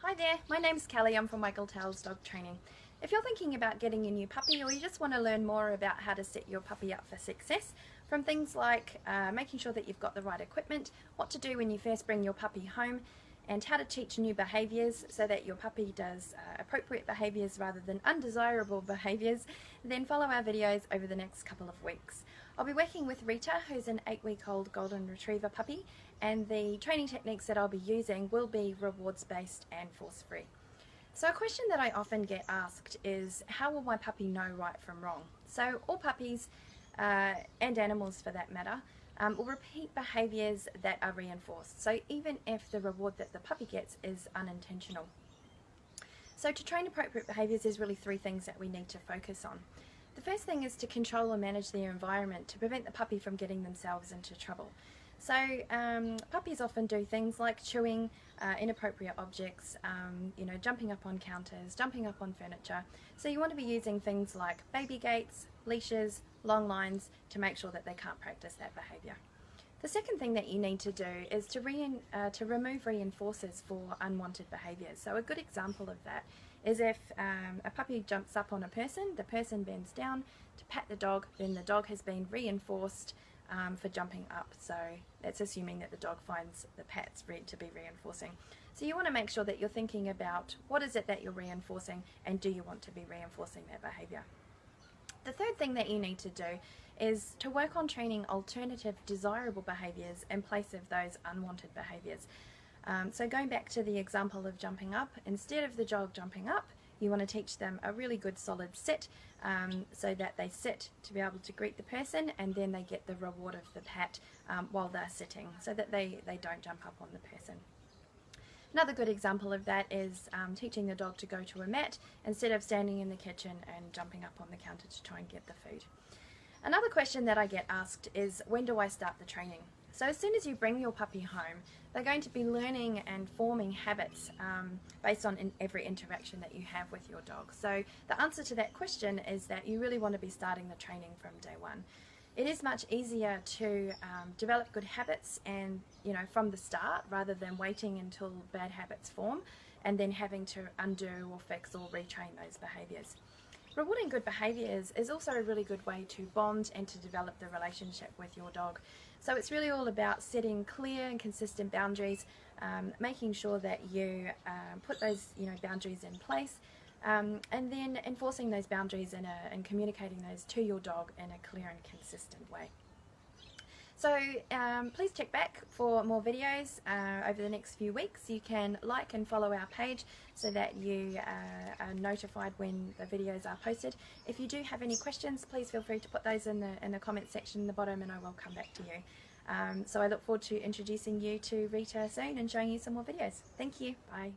Hi there, my name's Kelly. I'm from Waggle Dog Training. If you're thinking about getting a new puppy, or you just want to learn more about how to set your puppy up for success, from things like making sure that you've got the right equipment, what to do when you first bring your puppy home, and how to teach new behaviours so that your puppy does appropriate behaviours rather than undesirable behaviours, then follow our videos over the next couple of weeks. I'll be working with Rita, who's an 8-week-old golden retriever puppy, and the training techniques that I'll be using will be rewards based and force free. So a question that I often get asked is, how will my puppy know right from wrong? So all puppies and animals for that matter will repeat behaviours that are reinforced, so even if the reward that the puppy gets is unintentional. So to train appropriate behaviours, there's really three things that we need to focus on. The first thing is to control or manage their environment to prevent the puppy from getting themselves into trouble. So puppies often do things like chewing inappropriate objects, jumping up on counters, jumping up on furniture. So you want to be using things like baby gates, leashes, long lines to make sure that they can't practice that behaviour. The second thing that you need to do is to remove reinforcers for unwanted behaviours. So a good example of that is if a puppy jumps up on a person, the person bends down to pat the dog, then the dog has been reinforced for jumping up. So that's assuming that the dog finds the pats to be reinforcing. So you want to make sure that you're thinking about what is it that you're reinforcing, and do you want to be reinforcing that behaviour. The third thing that you need to do is to work on training alternative desirable behaviours in place of those unwanted behaviours. So going back to the example of jumping up, instead of the dog jumping up, you want to teach them a really good solid sit, so that they sit to be able to greet the person, and then they get the reward of the pat while they're sitting, so that they don't jump up on the person. Another good example of that is teaching the dog to go to a mat instead of standing in the kitchen and jumping up on the counter to try and get the food. Another question that I get asked is, when do I start the training? So as soon as you bring your puppy home, they're going to be learning and forming habits based on every interaction that you have with your dog. So the answer to that question is that you really want to be starting the training from day one. It is much easier to develop good habits and from the start, rather than waiting until bad habits form and then having to undo or fix or retrain those behaviours. Rewarding good behaviours is also a really good way to bond and to develop the relationship with your dog. So it's really all about setting clear and consistent boundaries, making sure that you put those boundaries in place, and then enforcing those boundaries and communicating those to your dog in a clear and consistent way. So please check back for more videos over the next few weeks. You can like and follow our page so that you are notified when the videos are posted. If you do have any questions, please feel free to put those in the comment section in the bottom, and I will come back to you. So I look forward to introducing you to Rita soon and showing you some more videos. Thank you. Bye.